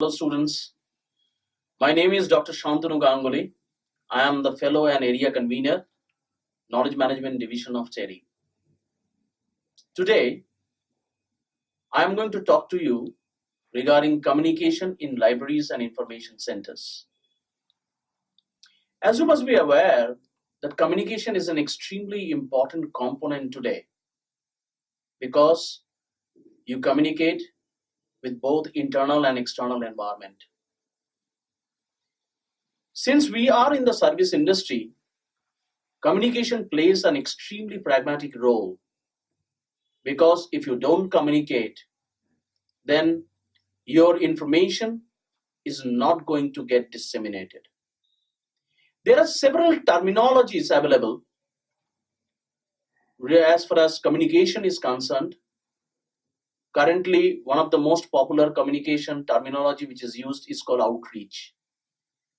Hello students, my name is Dr. Shantanu Ganguly. I am the Fellow and Area Convener, Knowledge Management Division of TERI. Today, I am going to talk to you regarding communication in libraries and information centers. As you must be aware that communication is an extremely important component today because you communicate with both internal and external environment. Since we are in the service industry, communication plays an extremely pragmatic role because if you don't communicate, then your information is not going to get disseminated. There are several terminologies available as far as communication is concerned. Currently, one of the most popular communication terminology which is used is called outreach.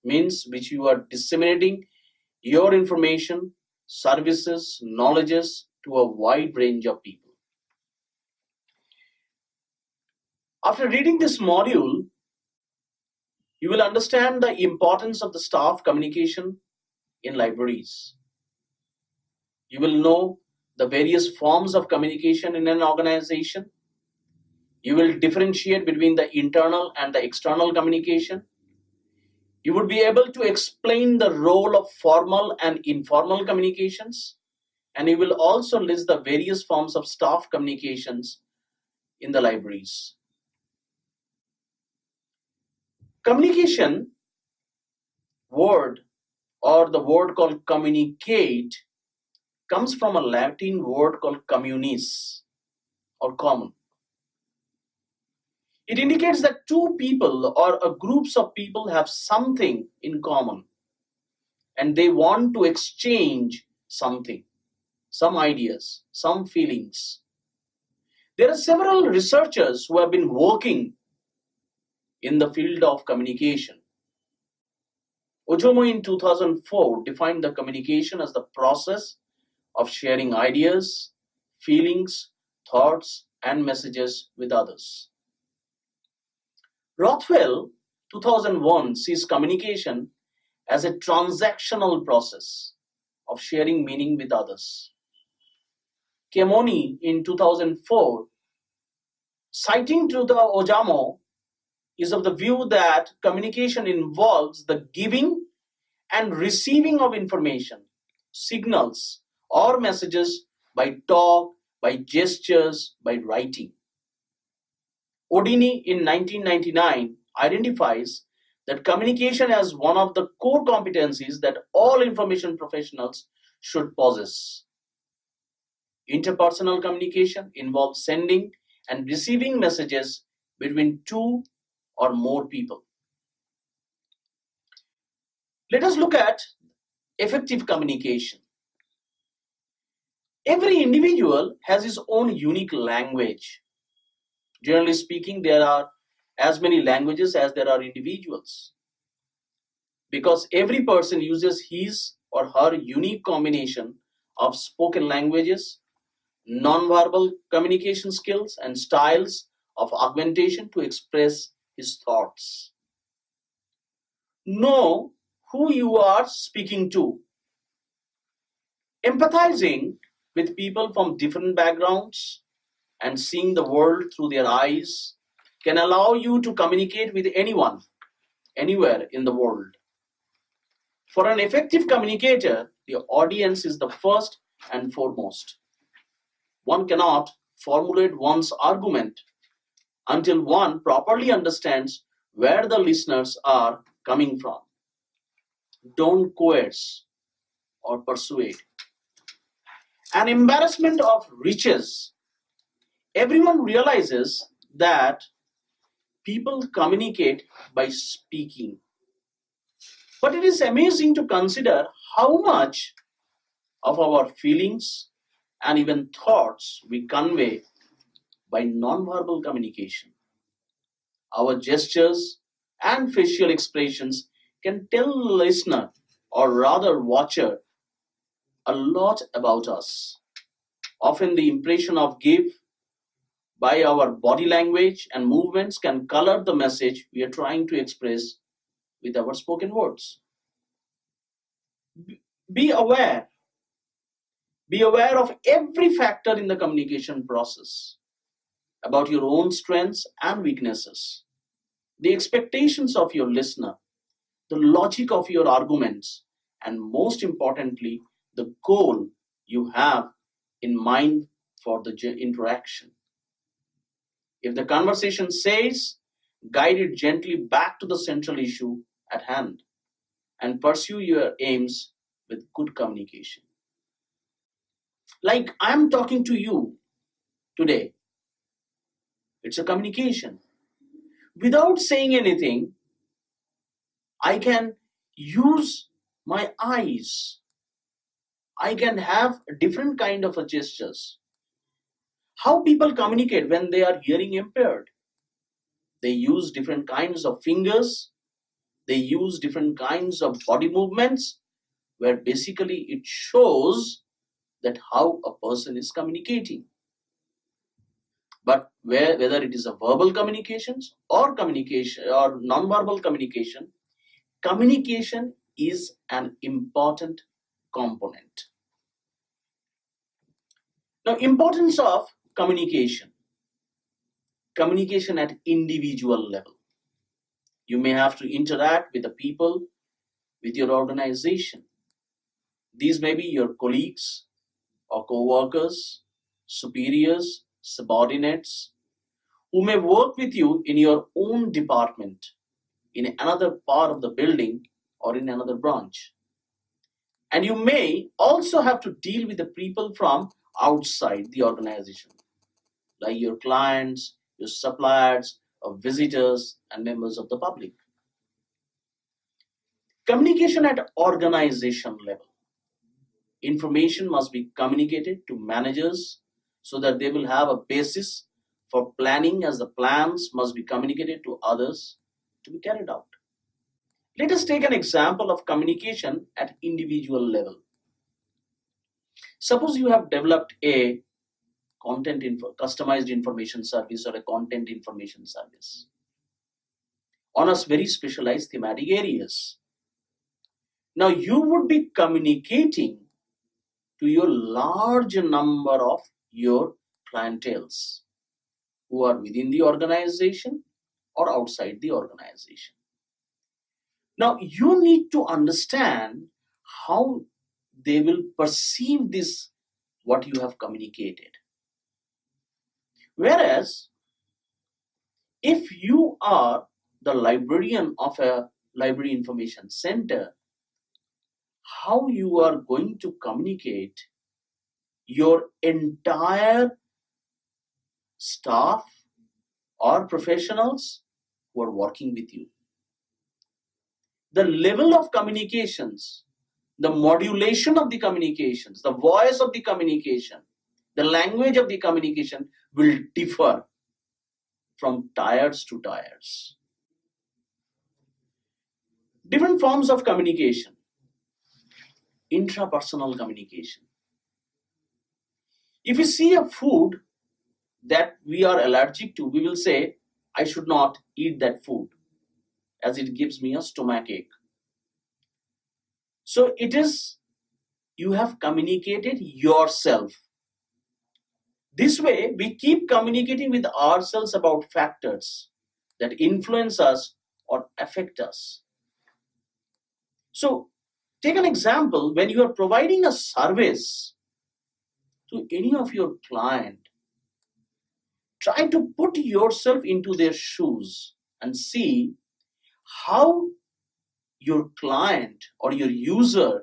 Means which you are disseminating your information, services, knowledges to a wide range of people. After reading this module, you will understand the importance of the staff communication in libraries. You will know the various forms of communication in an organization. You will differentiate between the internal and the external communication. You would be able to explain the role of formal and informal communications, and you will also list the various forms of staff communications in the libraries. Communication word or the word called communicate comes from a Latin word called communis or common. It indicates that two people or a groups of people have something in common and they want to exchange something, some ideas, some feelings. There are several researchers who have been working in the field of communication. Ojomo in 2004 defined the communication as the process of sharing ideas, feelings, thoughts, and messages with others. Rothwell, 2001, sees communication as a transactional process of sharing meaning with others. Kemoni in 2004, citing to the Ojamo, is of the view that communication involves the giving and receiving of information, signals, or messages by talk, by gestures, by writing. Odini in 1999 identifies that communication as one of the core competencies that all information professionals should possess. Interpersonal communication involves sending and receiving messages between two or more people. Let us look at effective communication. Every individual has his own unique language. Generally speaking, there are as many languages as there are individuals. Because every person uses his or her unique combination of spoken languages, non-verbal communication skills, and styles of augmentation to express his thoughts. Know who you are speaking to. Empathizing with people from different backgrounds and seeing the world through their eyes can allow you to communicate with anyone, anywhere in the world. For an effective communicator, the audience is the first and foremost. One cannot formulate one's argument until one properly understands where the listeners are coming from. Don't coerce or persuade. An embarrassment of riches. Everyone realizes that people communicate by speaking. But it is amazing to consider how much of our feelings and even thoughts we convey by non-verbal communication. Our gestures and facial expressions can tell the listener, or rather watcher, a lot about us. Often the impression of give by our body language and movements can color the message we are trying to express with our spoken words. Be aware. Be aware of every factor in the communication process, about your own strengths and weaknesses, the expectations of your listener, the logic of your arguments, and most importantly, the goal you have in mind for the interaction. If the conversation says, guide it gently back to the central issue at hand and pursue your aims with good communication. Like I'm talking to you today, it's a communication. Without saying anything, I can use my eyes. I can have different kind of gestures. How people communicate when they are hearing impaired? They use different kinds of fingers. They use different kinds of body movements, where basically it shows that how a person is communicating. But whether it is a verbal communications or communication or non-verbal communication, communication is an important component. Now, importance of communication. Communication at individual level. You may have to interact with the people, with your organization. These may be your colleagues or co-workers, superiors, subordinates, who may work with you in your own department, in another part of the building, or in another branch. And you may also have to deal with the people from outside the organization, like your clients, your suppliers, or visitors, and members of the public. Communication at organization level. Information must be communicated to managers so that they will have a basis for planning, as the plans must be communicated to others to be carried out. Let us take an example of communication at individual level. Suppose you have developed a customized information service or a content information service on a very specialized thematic areas. Now you would be communicating to your large number of your clienteles who are within the organization or outside the organization. Now you need to understand how they will perceive this, what you have communicated. Whereas, if you are the librarian of a library information center, how you are going to communicate your entire staff or professionals who are working with you. The level of communications, the modulation of the communications, the voice of the communication, the language of the communication will differ from tiers to tiers. Different forms of communication. Intrapersonal communication. If we see a food that we are allergic to, we will say, I should not eat that food as it gives me a stomachache. So it is, you have communicated yourself. This way, we keep communicating with ourselves about factors that influence us or affect us. So take an example, when you are providing a service to any of your client, try to put yourself into their shoes and see how your client or your user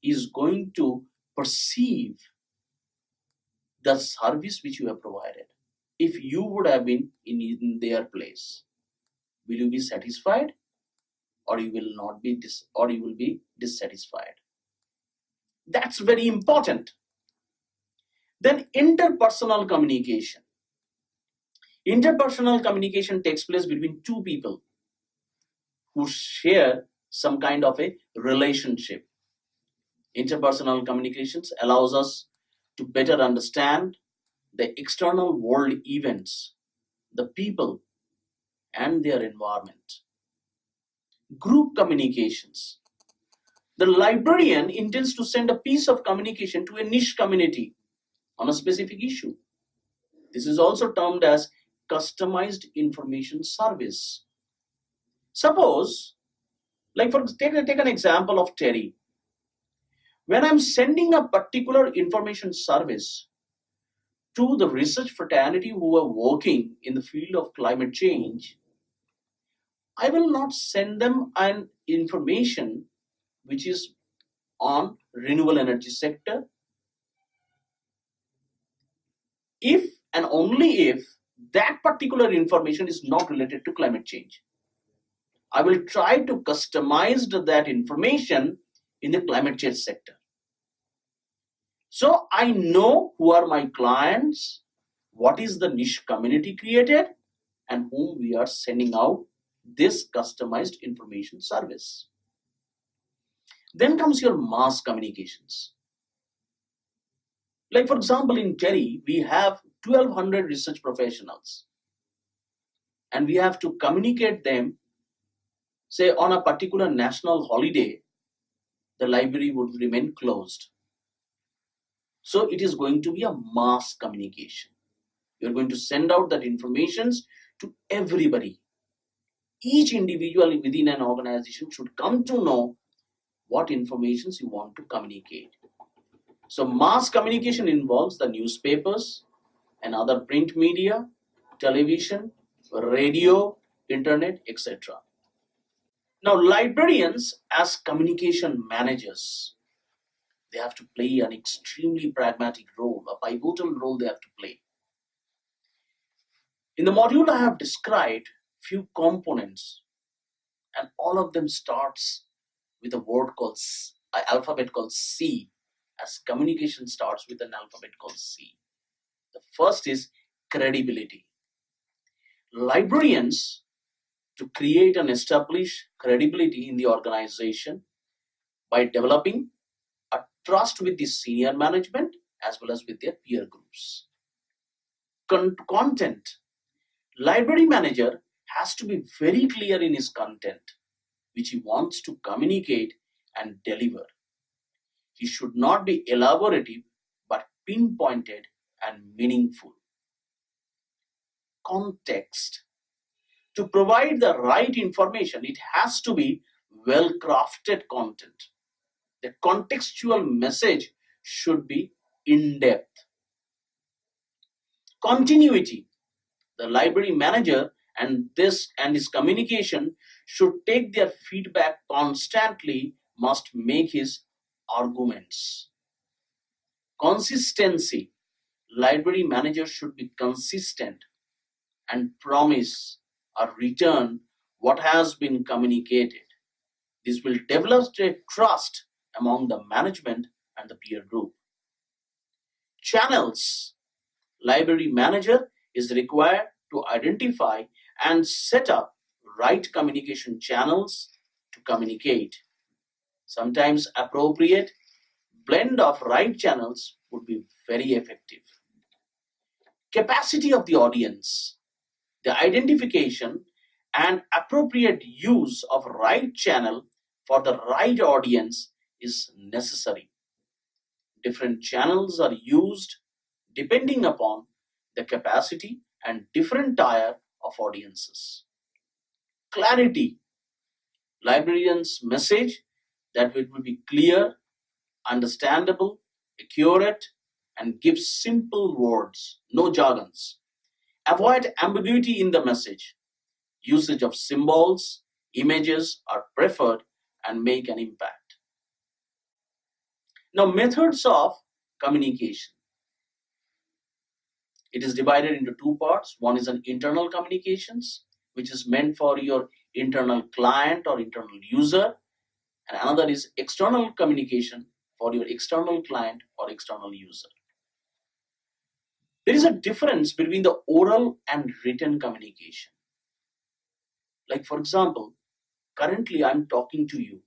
is going to perceive the service which you have provided. If you would have been in their place, will you be satisfied, or you will not be or you will be dissatisfied? That's very important. Then interpersonal communication. Interpersonal communication takes place between two people who share some kind of a relationship. Interpersonal communications allows us to better understand the external world events, the people, and their environment. Group communications. The librarian intends to send a piece of communication to a niche community on a specific issue. This is also termed as customized information service. Suppose, take an example of Terry. When I'm sending a particular information service to the research fraternity who are working in the field of climate change, I will not send them an information which is on renewable energy sector if and only if that particular information is not related to climate change. I will try to customize that information in the climate change sector. So I know who are my clients, what is the niche community created, and whom we are sending out this customized information service. Then comes your mass communications. Like for example, in Terry, we have 1200 research professionals, and we have to communicate them, say on a particular national holiday, the library would remain closed. So it is going to be a mass communication. You're going to send out that information to everybody. Each individual within an organization should come to know what information you want to communicate. So mass communication involves the newspapers and other print media, television, radio, internet, etc. Now, librarians as communication managers, they have to play an extremely pragmatic role, a pivotal role they have to play. In the module, I have described few components, and all of them starts with a word called an alphabet called C, as communication starts with an alphabet called C. The first is credibility. Librarians, to create and establish credibility in the organization by developing a trust with the senior management as well as with their peer groups. Content. Library manager has to be very clear in his content, which he wants to communicate and deliver. He should not be elaborative, but pinpointed and meaningful. Context. To provide the right information, it has to be well-crafted content. The contextual message should be in-depth. Continuity. The library manager and his communication should take their feedback constantly, must make his arguments. Consistency. Library manager should be consistent and promise or return what has been communicated. This will develop a trust among the management and the peer group. Channels. Library manager is required to identify and set up right communication channels to communicate. Sometimes appropriate blend of right channels would be very effective. Capacity of the audience. The identification and appropriate use of right channel for the right audience is necessary. Different channels are used depending upon the capacity and different tier of audiences. Clarity. Librarian's message that it will be clear, understandable, accurate, and give simple words, no jargons. Avoid ambiguity in the message. Usage of symbols, images are preferred and make an impact. Now, methods of communication. It is divided into two parts. One is an internal communications, which is meant for your internal client or internal user, and another is external communication for your external client or external user. There is a difference between the oral and written communication. Like for example, currently I'm talking to you.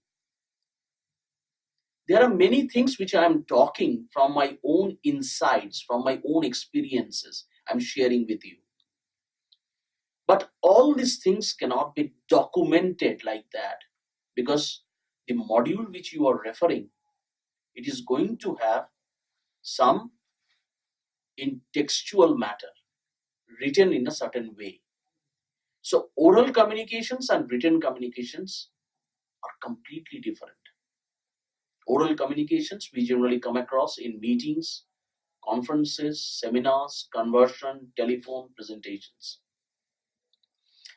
There are many things which I am talking from my own insights, from my own experiences, I'm sharing with you. But all these things cannot be documented like that, because the module which you are referring, it is going to have some in textual matter written in a certain way. So oral communications and written communications are completely different. Oral communications we generally come across in meetings, conferences, seminars, conversion, telephone presentations.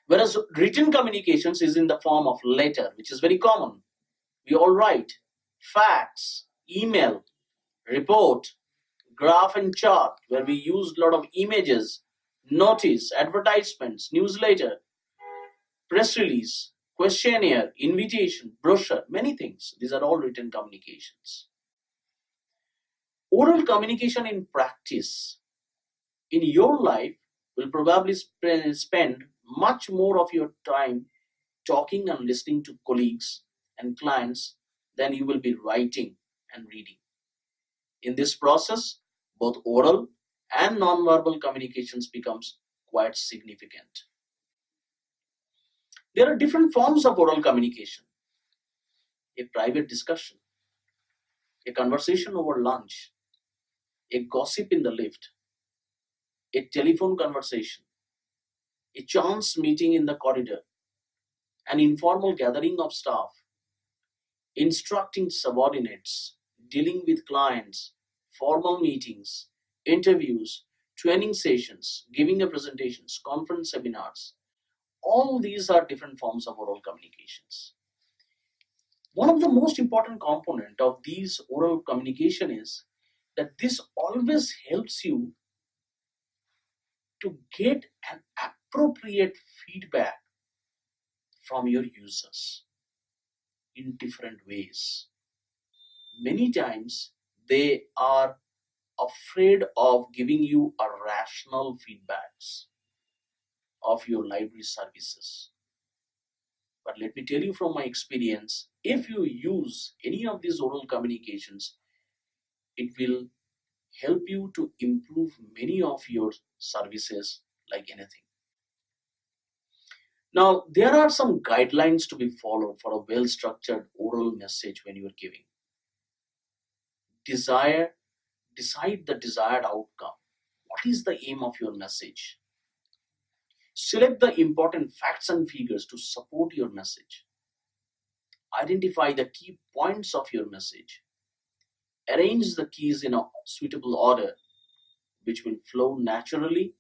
Whereas written communications is in the form of letter, which is very common. We all write fax, email, report, graph and chart, where we use a lot of images, notice, advertisements, newsletter, press release, questionnaire, invitation, brochure, many things. These are all written communications. Oral communication in practice in your life will probably spend much more of your time talking and listening to colleagues and clients than you will be writing and reading. In this process, both oral and non-verbal communications becomes quite significant. There are different forms of oral communication: a private discussion, a conversation over lunch, a gossip in the lift, a telephone conversation, a chance meeting in the corridor, an informal gathering of staff, instructing subordinates, dealing with clients, formal meetings, interviews, training sessions, giving a presentations, conference seminars. All these are different forms of oral communications. One of the most important component of these oral communication is that this always helps you to get an appropriate feedback from your users in different ways. Many times they are afraid of giving you a rational feedbacks of your library services. But let me tell you from my experience, if you use any of these oral communications, it will help you to improve many of your services like anything. Now, there are some guidelines to be followed for a well-structured oral message when you are giving. Decide the desired outcome. What is the aim of your message? Select the important facts and figures to support your message. Identify the key points of your message. Arrange the keys in a suitable order, which will flow naturally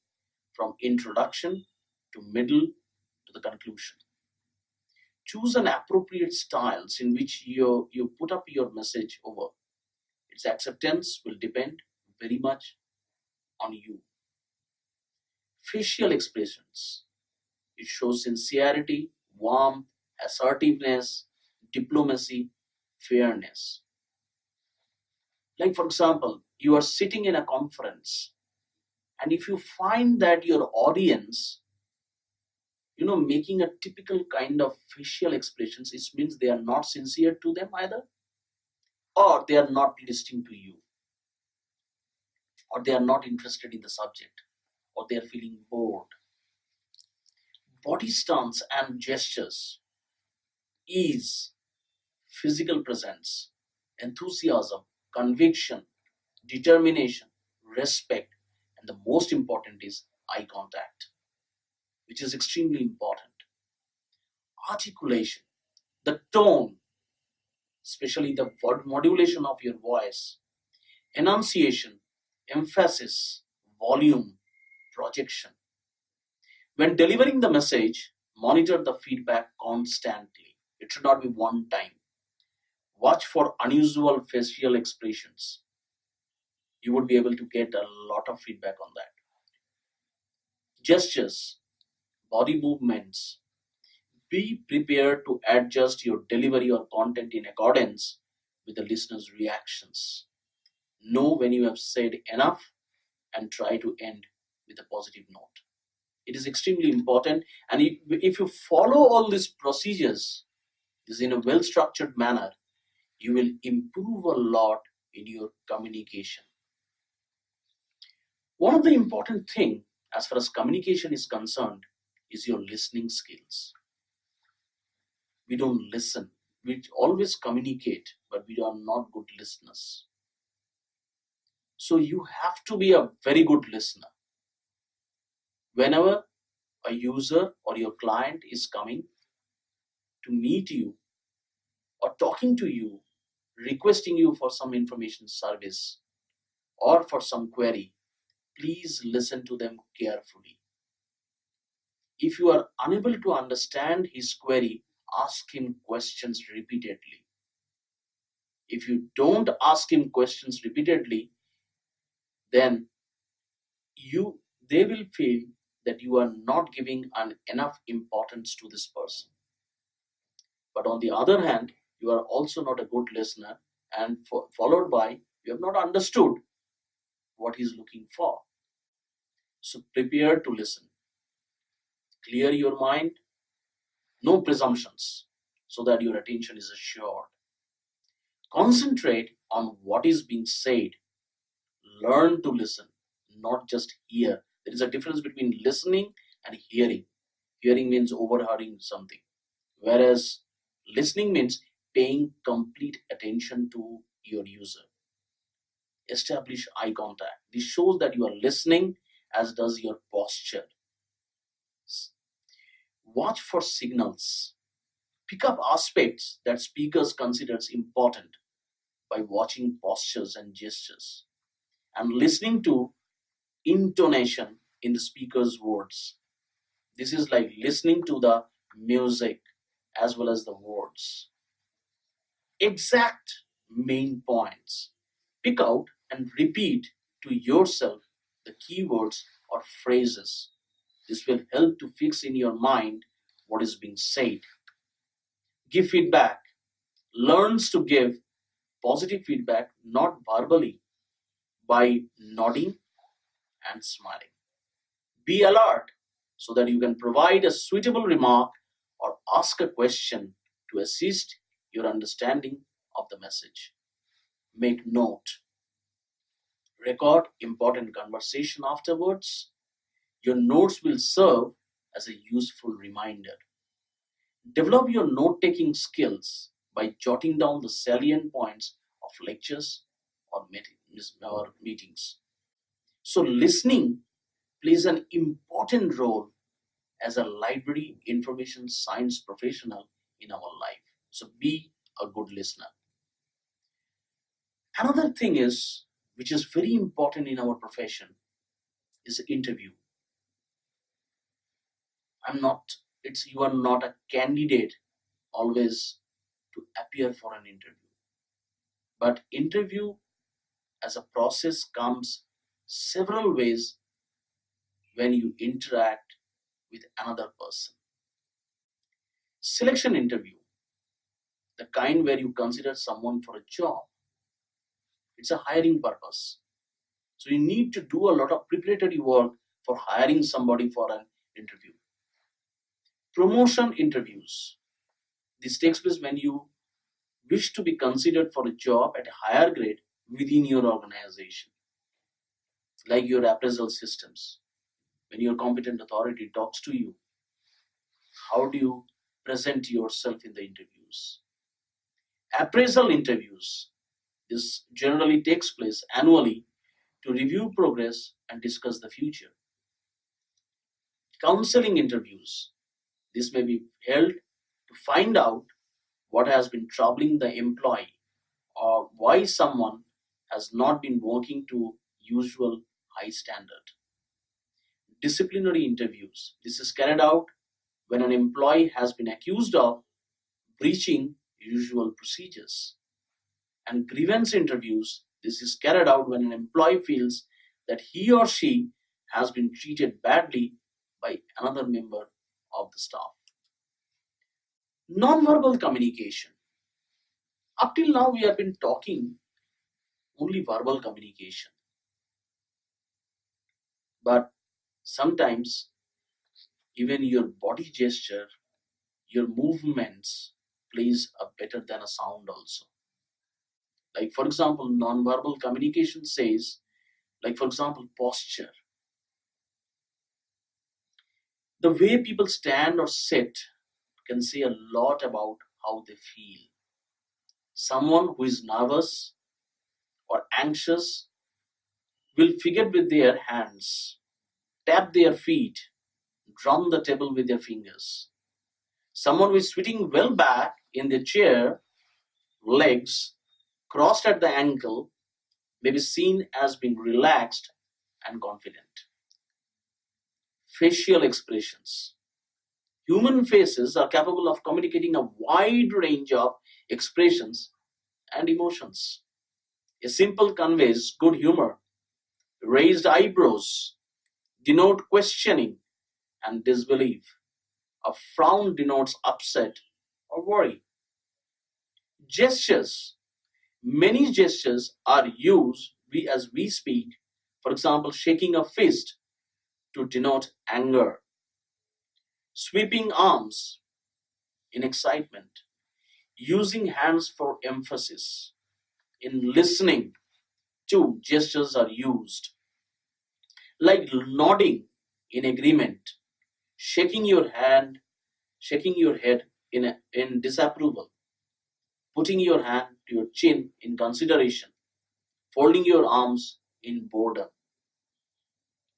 from introduction to middle to the conclusion. Choose an appropriate styles in which you put up your message over. Its acceptance will depend very much on you. Facial expressions. It shows sincerity, warmth, assertiveness, diplomacy, fairness. Like for example, you are sitting in a conference, and if you find that your audience, making a typical kind of facial expressions, it means they are not sincere to them either, or they are not listening to you, or they are not interested in the subject, or they are feeling bored. Body stance and gestures, ease, physical presence, enthusiasm, conviction, determination, respect, and the most important is eye contact, which is extremely important. Articulation, the tone, especially the modulation of your voice, enunciation, emphasis, volume, projection. When delivering the message, monitor the feedback constantly. It should not be one time. Watch for unusual facial expressions. You would be able to get a lot of feedback on that. Gestures, body movements. Be prepared to adjust your delivery or content in accordance with the listener's reactions. Know when you have said enough and try to end with a positive note. It is extremely important, and if you follow all these procedures, this in a well-structured manner, you will improve a lot in your communication. One of the important thing as far as communication is concerned is your listening skills. We don't listen. We always communicate, but we are not good listeners. So you have to be a very good listener. Whenever a user or your client is coming to meet you or talking to you, requesting you for some information service or for some query, please listen to them carefully. If you are unable to understand his query, ask him questions repeatedly. If you don't ask him questions repeatedly, then you they will feel that you are not giving enough importance to this person. But on the other hand, you are also not a good listener, and followed by you have not understood what he's looking for. So prepare to listen. Clear your mind, no presumptions, so that your attention is assured. Concentrate on what is being said. Learn to listen, not just hear. There is a difference between listening and hearing. Hearing means overhearing something, whereas listening means paying complete attention to your user. Establish eye contact. This shows that you are listening, as does your posture. Watch for signals. Pick up aspects that speakers considers important by watching postures and gestures and listening to intonation in the speaker's words. This is like listening to the music as well as the words. Exact main points. Pick out and repeat to yourself the keywords or phrases. This will help to fix in your mind what is being said. Give feedback. Learns to give positive feedback not verbally, by nodding and smiling. Be alert so that you can provide a suitable remark or ask a question to assist your understanding of the message. Make note. Record important conversation afterwards. Your notes will serve as a useful reminder. Develop your note-taking skills by jotting down the salient points of lectures or meetings. So listening plays an important role as a library information science professional in our life. So be a good listener. Another thing is, which is very important in our profession, is interview. You are not a candidate always to appear for an interview. But interview as a process comes several ways when you interact with another person. Selection interview, the kind where you consider someone for a job. It's a hiring purpose. So you need to do a lot of preparatory work for hiring somebody for an interview. Promotion interviews. This takes place when you wish to be considered for a job at a higher grade within your organization, like your appraisal systems. When your competent authority talks to you, how do you present yourself in the interviews? Appraisal interviews. This generally takes place annually to review progress and discuss the future. Counseling interviews. This may be held to find out what has been troubling the employee or why someone has not been working to usual high standard. Disciplinary interviews. This is carried out when an employee has been accused of breaching usual procedures. And grievance interviews. This is carried out when an employee feels that he or she has been treated badly by another member of the staff. Non-verbal communication. Up till now, we have been talking only verbal communication. But sometimes, even your body gesture, your movements plays a better than a sound also. Like, for example, nonverbal communication says, like, for example, posture. The way people stand or sit can say a lot about how they feel. Someone who is nervous or anxious will figure with their hands, tap their feet, drum the table with their fingers. Someone who is sitting well back in their chair, legs crossed at the ankle, may be seen as being relaxed and confident. Facial expressions. Human faces are capable of communicating a wide range of expressions and emotions. A simple conveys good humor. Raised eyebrows denote questioning and disbelief. A frown denotes upset or worry. Gestures. Many gestures are used as we speak. For example, shaking a fist to denote anger, sweeping arms in excitement, using hands for emphasis. In listening, too, gestures are used, like nodding in agreement, shaking your hand, shaking your head in disapproval, putting your hand to your chin in consideration, folding your arms in boredom.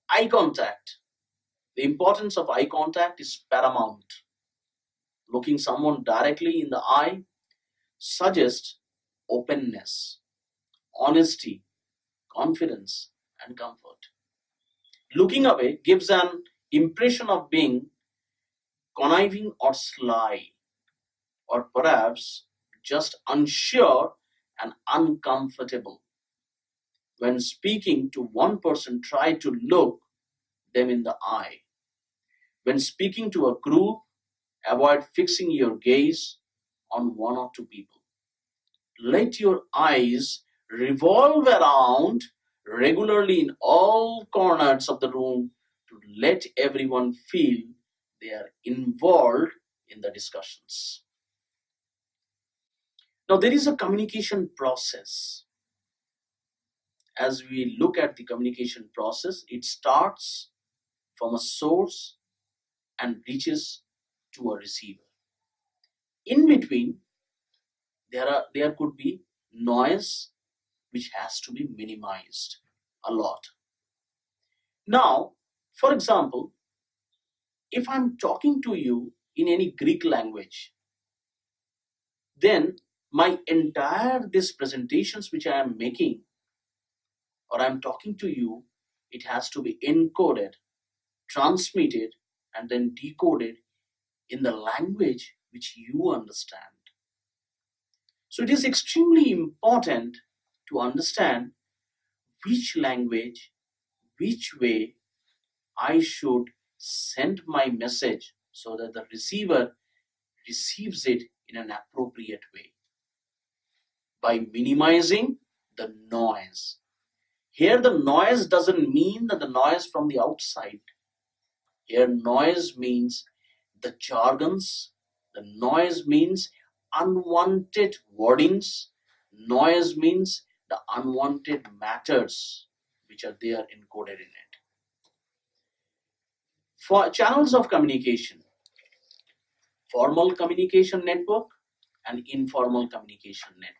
Eye contact. The importance of eye contact is paramount. Looking someone directly in the eye suggests openness, honesty, confidence, and comfort. Looking away gives an impression of being conniving or sly, or perhaps just unsure and uncomfortable. When speaking to one person, try to look them in the eye. When speaking to a group, avoid fixing your gaze on one or two people. Let your eyes revolve around regularly in all corners of the room to let everyone feel they are involved in the discussions. Now, there is a communication process. As we look at the communication process, it starts from a source and reaches to a receiver. In between, there could be noise which has to be minimized a lot. Now, for example, if I'm talking to you in any Greek language, then my entire these presentations which I am making or I'm talking to you, it has to be encoded, transmitted, and then decoded in the language which you understand. So it is extremely important to understand which language, which way I should send my message so that the receiver receives it in an appropriate way by minimizing the noise. Here, the noise doesn't mean that the noise from the outside. Here, noise means the jargons, the noise means unwanted wordings, noise means the unwanted matters which are there encoded in it. For channels of communication, formal communication network and informal communication network.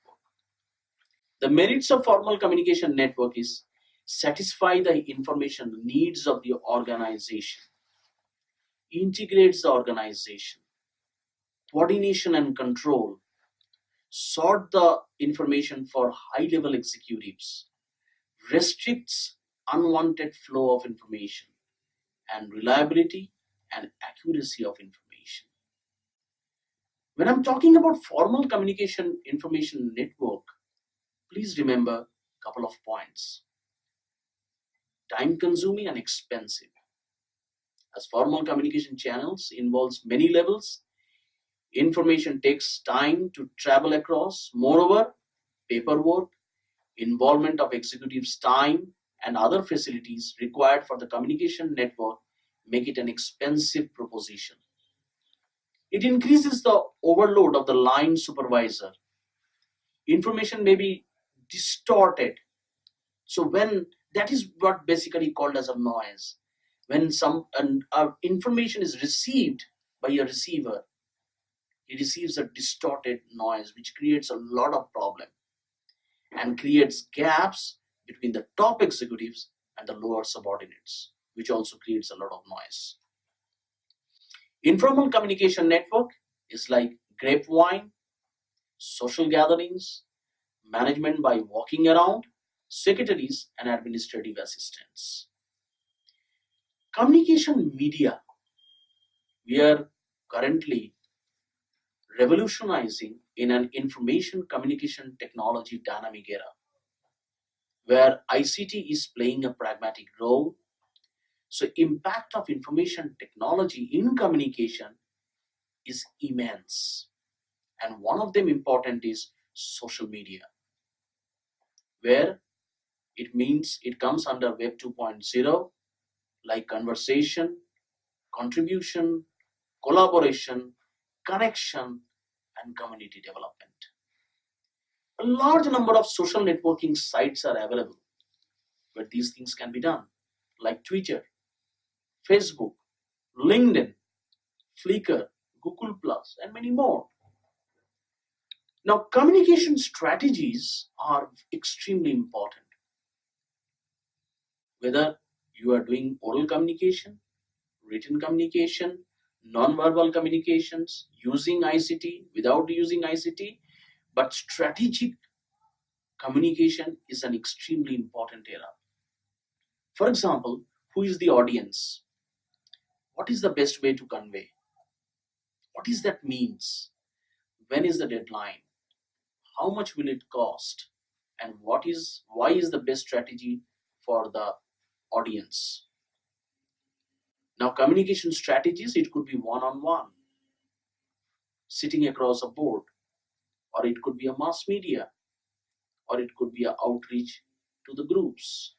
The merits of formal communication network is satisfy the information needs of the organization, integrates the organization, coordination and control, sort the information for high-level executives, restricts unwanted flow of information, and reliability and accuracy of information. When I'm talking about formal communication information network, please remember a couple of points. Time consuming and expensive. As formal communication channels involves many levels, information takes time to travel across. Moreover, paperwork, involvement of executives' time, and other facilities required for the communication network make it an expensive proposition. It increases the overload of the line supervisor. Information may be distorted. So when that is what basically called as a noise. When information is received by a receiver, he receives a distorted noise which creates a lot of problem and creates gaps between the top executives and the lower subordinates, which also creates a lot of noise. Informal communication network is like grapevine, social gatherings, management by walking around, secretaries and administrative assistants. Communication media, we are currently revolutionizing in an information communication technology dynamic era where ICT is playing a pragmatic role. So impact of information technology in communication is immense. And one of them important is social media, where it comes under Web 2.0, like conversation, contribution, collaboration, connection, and community development. A large number of social networking sites are available where these things can be done, like Twitter, Facebook, LinkedIn, Flickr, Google Plus, and many more. Now, communication strategies are extremely important. Whether you are doing oral communication, written communication, non-verbal communications, using ICT, without using ICT, but strategic communication is an extremely important era. For example, who is the audience? What is the best way to convey? What is that means? When is the deadline? How much will it cost? And why is the best strategy for the audience? Now, communication strategies, it could be one-on-one, sitting across a board, or it could be a mass media, or it could be an outreach to the groups.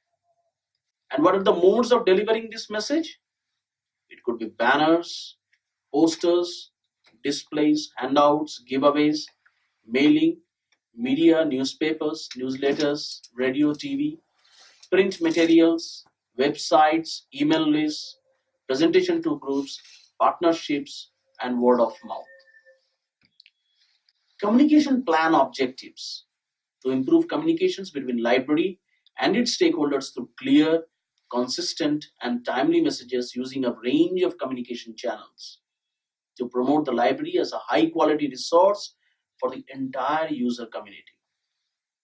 And what are the modes of delivering this message? It could be banners, posters, displays, handouts, giveaways, mailing, media, newspapers, newsletters, radio, TV, print materials, websites, email lists, presentation to groups, partnerships, and word of mouth. Communication plan objectives to improve communications between library and its stakeholders through clear, consistent, and timely messages using a range of communication channels to promote the library as a high-quality resource for the entire user community,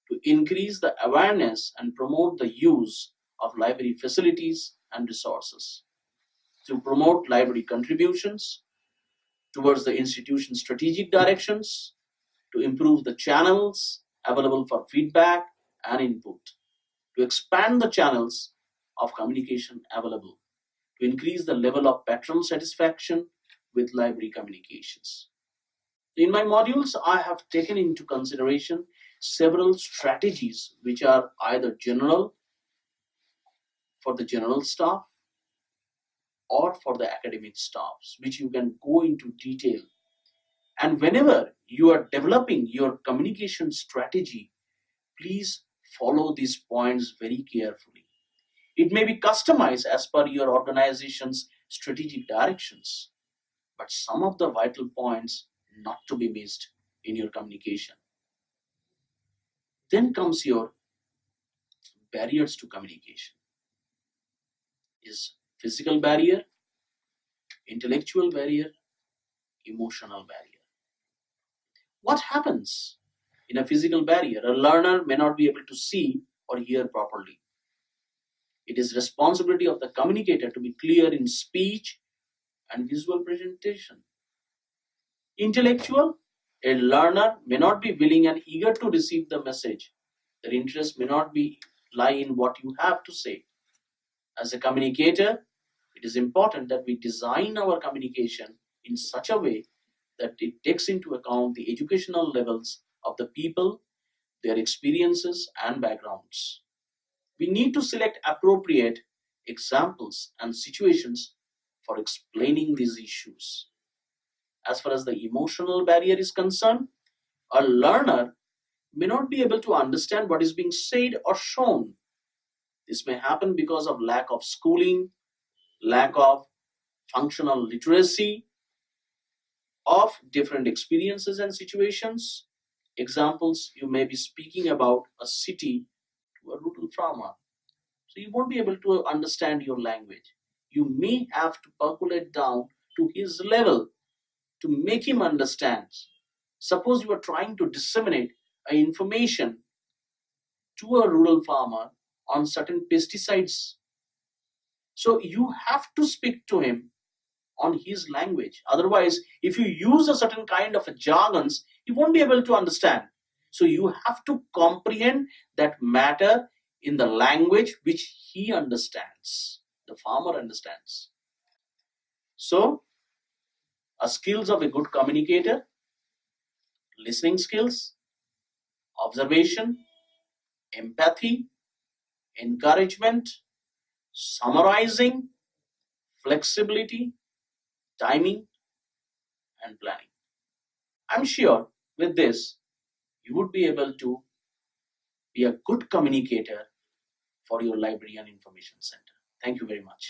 to increase the awareness and promote the use of library facilities and resources, to promote library contributions towards the institution's strategic directions, to improve the channels available for feedback and input, to expand the channels of communication available, to increase the level of patron satisfaction with library communications. In my modules, I have taken into consideration several strategies which are either general for the general staff or for the academic staffs, which you can go into detail. And whenever you are developing your communication strategy, please follow these points very carefully. It may be customized as per your organization's strategic directions, but some of the vital points not to be missed in your communication. Then comes your barriers to communication. Is physical barrier, intellectual barrier, emotional barrier. What happens in a physical barrier? A learner may not be able to see or hear properly. It is responsibility of the communicator to be clear in speech and visual presentation. Intellectual, a learner may not be willing and eager to receive the message. Their interest may not be lie in what you have to say. As a communicator, it is important that we design our communication in such a way that it takes into account the educational levels of the people, their experiences and backgrounds. We need to select appropriate examples and situations for explaining these issues. As far as the emotional barrier is concerned, a learner may not be able to understand what is being said or shown. This may happen because of lack of schooling, lack of functional literacy, of different experiences and situations. Examples, you may be speaking about a city to a rural farmer. So you won't be able to understand your language. You may have to percolate down to his level to make him understand. Suppose you are trying to disseminate information to a rural farmer on certain pesticides. So you have to speak to him on his language. Otherwise, if you use a certain kind of a jargons, he won't be able to understand. So you have to comprehend that matter in the language which he understands, the farmer understands. So, skills of a good communicator: listening skills, observation, empathy, encouragement, summarizing, flexibility, timing, and planning. I'm sure with this, you would be able to be a good communicator for your library and information center. Thank you very much.